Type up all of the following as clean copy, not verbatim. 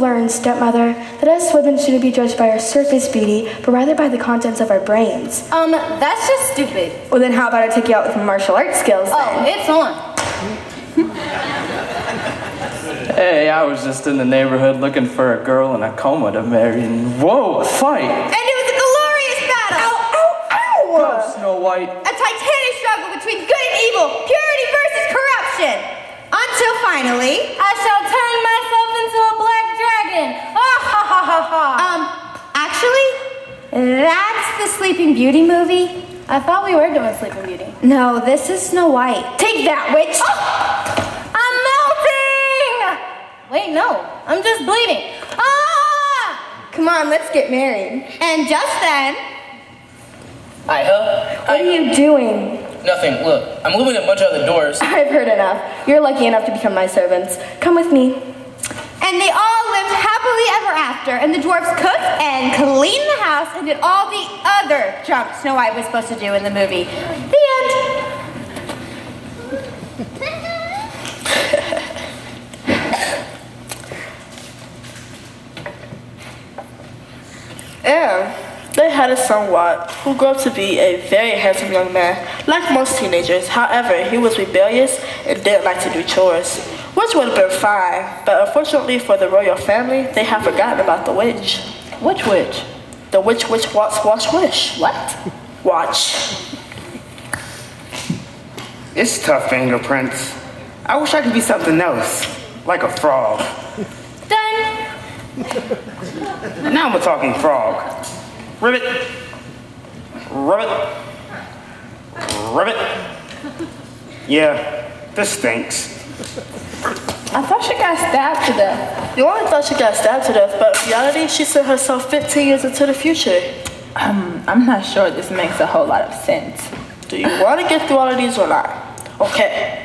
learn, stepmother, that us women shouldn't be judged by our surface beauty, but rather by the contents of our brains. That's just stupid. Well, then how about I take you out with my martial arts skills, then? Oh, it's on. Hey, I was just in the neighborhood looking for a girl in a coma to marry, and whoa, a fight! And it was a glorious battle! Ow, ow, ow! Go, Snow White. A titanic struggle between good and evil, purity versus corruption. Until finally, I shall turn myself into a black dragon. Actually, that's the Sleeping Beauty movie. I thought we were doing Sleeping Beauty. No, this is Snow White. Take that, witch! Oh! I'm melting! Wait, no, I'm just bleeding. Ah! Come on, let's get married. And just then... What are you doing? Nothing. Look, I'm moving a bunch of other doors. I've heard enough. You're lucky enough to become my servants. Come with me. And they all lived happily ever after, and the dwarfs cooked and cleaned the house and did all the other junk Snow White was supposed to do in the movie. The end. And they had a son, Watt, who grew up to be a very handsome young man, like most teenagers. However, he was rebellious and didn't like to do chores, which would have been fine, but unfortunately for the royal family, they have forgotten about the witch. Which witch? The witch watch wish. What? Watch. It's tough fingerprints. I wish I could be something else, like a frog. Done. Now we're talking frog. Ribbit. Ribbit. Ribbit. Yeah, this stinks. I thought she got stabbed to death. You only thought she got stabbed to death, but in reality, she sent herself 15 years into the future. I'm not sure this makes a whole lot of sense. Do you want to get through all of these or not? Okay.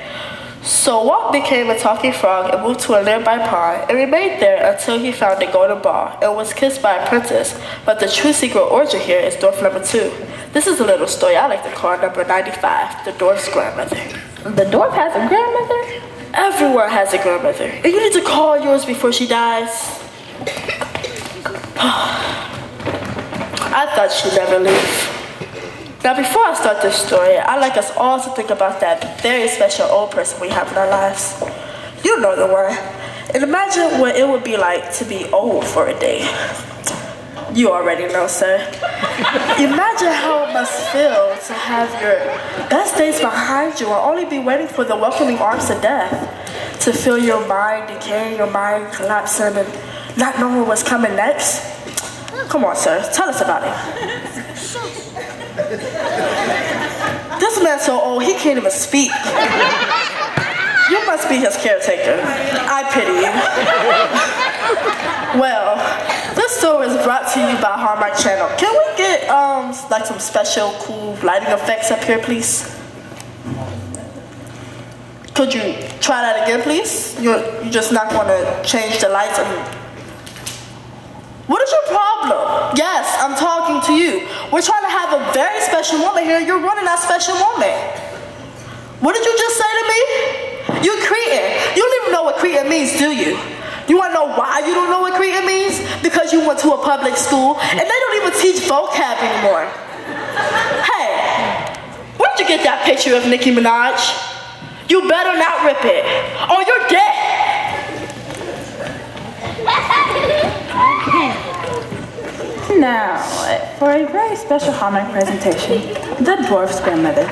So Walt became a talking frog and moved to a nearby pond and remained there until he found a golden ball and was kissed by a princess. But the true secret origin here is dwarf number 2. This is a little story I like to call number 95, the dwarf's grandmother. The dwarf has a grandmother? Everyone has a grandmother, and you need to call yours before she dies. I thought she'd never leave. Now, before I start this story, I'd like us all to think about that very special old person we have in our lives. You know the one. And imagine what it would be like to be old for a day. You already know, sir. Imagine how it must feel to have your best days behind you and only be waiting for the welcoming arms of death. To feel your mind decaying, your mind collapsing, and not knowing what's coming next. Come on, sir. Tell us about it. This man's so old, he can't even speak. You must be his caretaker. I pity you. Well, this story is brought to you by Hallmark Channel. Can we get like some special cool lighting effects up here, please? Could you try that again, please? You're just not going to change the lights and... What is your problem? Yes, I'm talking to you. We're trying to have a very special moment here. You're running that special moment. What did you just say to me? You're Cretan. You don't even know what Cretan means, do you? You want to know why you don't know what Cretan means? Because you went to a public school and they don't even teach vocab anymore. Hey, where'd you get that picture of Nicki Minaj? You better not rip it, or you're dead. Now, for a very special Hallmark presentation, the dwarf's grandmother.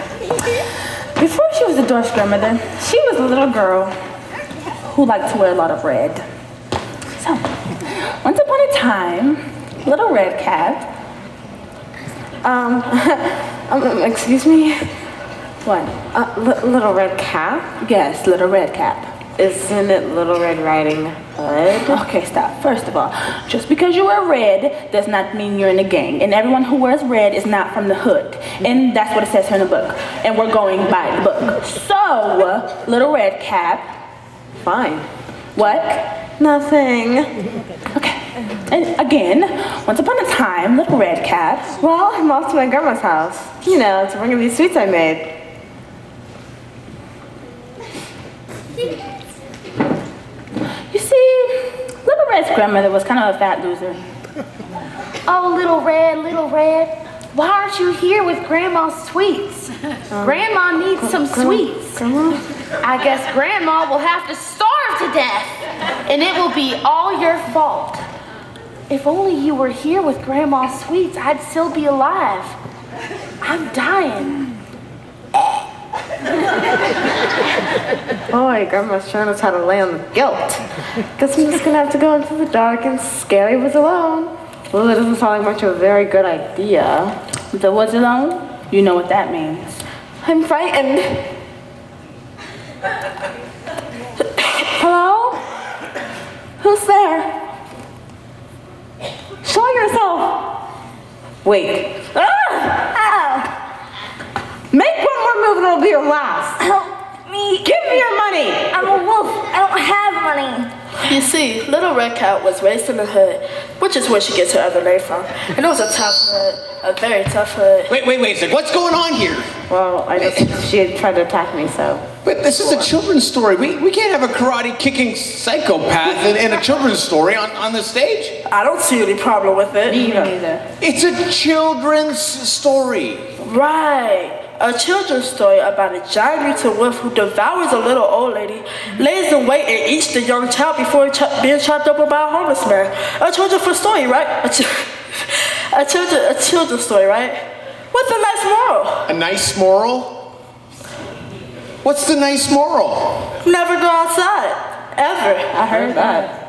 Before she was the dwarf's grandmother, she was a little girl who liked to wear a lot of red. So, once upon a time, Little Red Cap, excuse me? What? Little Red Cap? Yes, Little Red Cap. Isn't it Little Red Riding Hood? Okay, stop. First of all, just because you wear red does not mean you're in a gang. And everyone who wears red is not from the hood. And that's what it says here in the book. And we're going by the book. So, Little Red Cap. Fine. What? Nothing. Okay. And again, once upon a time, Little Red Cap. Well, I'm off to my grandma's house. You know, to bring her these sweets I made. You see, Little Red's grandmother was kind of a fat loser. Oh, little Red, why aren't you here with Grandma's sweets? Grandma needs some sweets. Grandma? I guess Grandma will have to starve to death, and it will be all your fault. If only you were here with Grandma's sweets, I'd still be alive. I'm dying. Boy, Grandma's showing us how to lay on the guilt. Guess I'm just gonna have to go into the dark and scare you alone. Well, it doesn't sound like much of a very good idea. With the woods alone, you know what that means. I'm frightened. Hello? Who's there? Show yourself. Wait. Ah! Make one more move and it'll be your last. Help me. Give me your money. I'm a wolf. I don't have money. You see, Little Red Cat was raised in the hood, which is where she gets her other name from. And it was a tough hood, a very tough hood. Wait a second. What's going on here? Well, she had tried to attack me, so. But this is a children's story. We can't have a karate-kicking psychopath in a children's story on the stage. I don't see any problem with it. Me neither. It's a children's story. Right. A children's story about a giant mutant wolf who devours a little old lady, lays in wait and eats the young child before being chopped up by a homeless man. A children's story, right? A children's story, right? What's the nice moral? A nice moral? What's the nice moral? Never go outside. Ever. I heard that.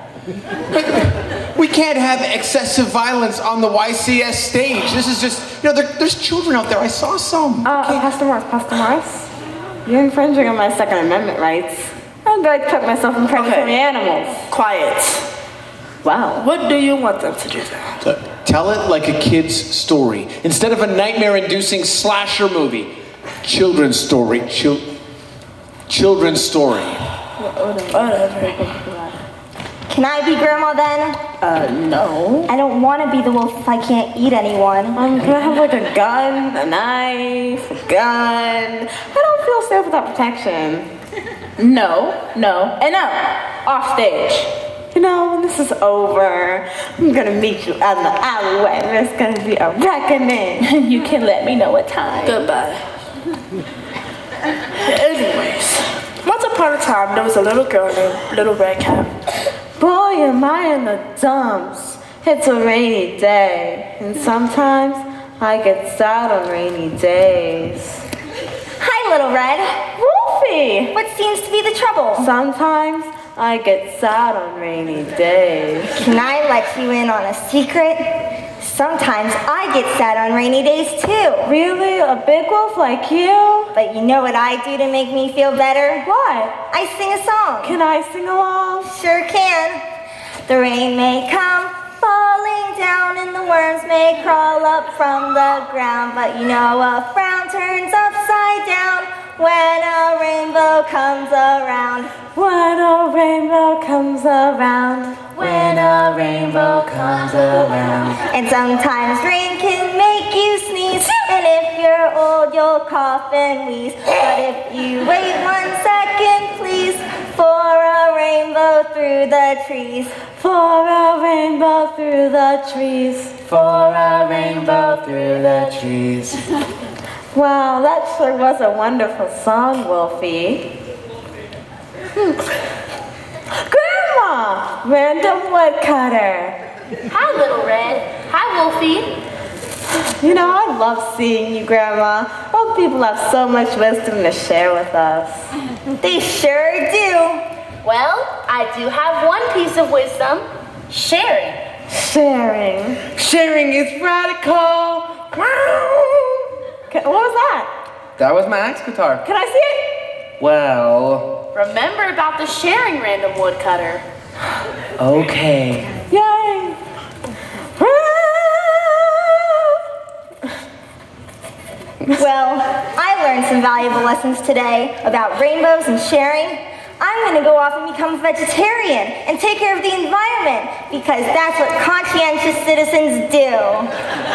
We can't have excessive violence on the YCS stage. This is just, there's children out there. I saw some. Pastor Morris, you're infringing on my Second Amendment rights. I'd like to put myself in front of some animals. Quiet. Wow. What do you want them to do then? Tell it like a kid's story. Instead of a nightmare-inducing slasher movie. Children's story. Children's story. Whatever. Can I be Grandma then? No. I don't want to be the wolf if I can't eat anyone. Can I have like a gun, a knife, a gun? I don't feel safe without protection. No, and no. Off stage. When this is over, I'm gonna meet you out in the alleyway and there's gonna be a reckoning. You can let me know what time. Goodbye. Anyways, once upon a time, there was a little girl named Little Red Cat. Boy, am I in the dumps. It's a rainy day, and sometimes I get sad on rainy days. Hi, Little Red. Wolfie! What seems to be the trouble? Sometimes I get sad on rainy days. Can I let you in on a secret? Sometimes I get sad on rainy days too. Really? A big wolf like you? But you know what I do to make me feel better? What? I sing a song. Can I sing along? Sure can. The rain may come falling down and the worms may crawl up from the ground, but a frown turns upside down when a rainbow comes around. When a rainbow comes around. When a rainbow comes around. And sometimes rain can make you sneeze, and if you're old you'll cough and wheeze. But if you wait 1 second please, for a rainbow through the trees. For a rainbow through the trees. For a rainbow through the trees. Wow, that sure was a wonderful song, Wolfie. Grandma! Random woodcutter. Hi, Little Red. Hi, Wolfie. I love seeing you, Grandma. All people have so much wisdom to share with us. They sure do. Well, I do have one piece of wisdom. Sharing. Sharing is radical. What was that? That was my axe guitar. Can I see it? Well, Remember about the sharing random woodcutter. okay. Yay! Well, I learned some valuable lessons today about rainbows and sharing. I'm going to go off and become a vegetarian and take care of the environment because that's what conscientious citizens do.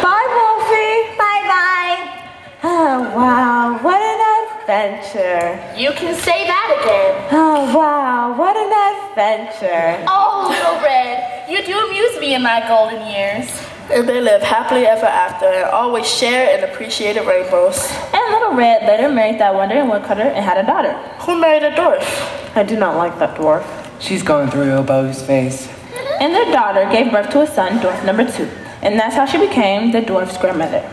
Bye, Wolfie. Bye-bye. Oh, wow. What an adventure. You can say that again. Oh, wow, what an adventure. Oh, Little Red, you do amuse me in my golden years. And they lived happily ever after and always shared and appreciated rainbows. And Little Red later married that wandering woodcutter and had a daughter. Who married a dwarf? I do not like that dwarf. She's going through Oboe's phase. And their daughter gave birth to a son, dwarf number 2. And that's how she became the dwarf's grandmother.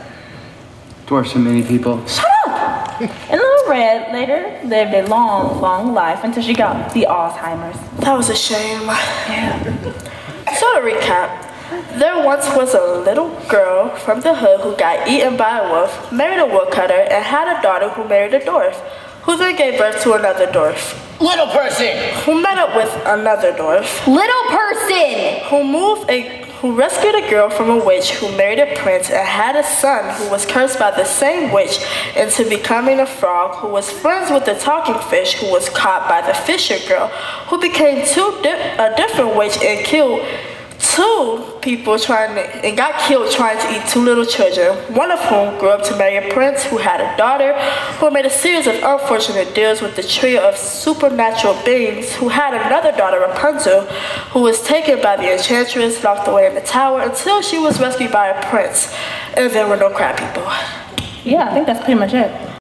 Dwarfs are many people. Shut up! And Little Red later lived a long, long life until she got the Alzheimer's. That was a shame. Yeah. So to recap, there once was a little girl from the hood who got eaten by a wolf, married a woodcutter, and had a daughter who married a dwarf, who then gave birth to another dwarf. Little person! Who met up with another dwarf. Little person! Who rescued a girl from a witch who married a prince and had a son who was cursed by the same witch into becoming a frog, who was friends with the talking fish who was caught by the fisher girl, who became a different witch and killed 2 people and got killed trying to eat 2 little children, one of whom grew up to marry a prince who had a daughter who made a series of unfortunate deals with the trio of supernatural beings, who had another daughter, Rapunzel, who was taken by the enchantress, locked away in the tower until she was rescued by a prince, and there were no crab people. Yeah, I think that's pretty much it.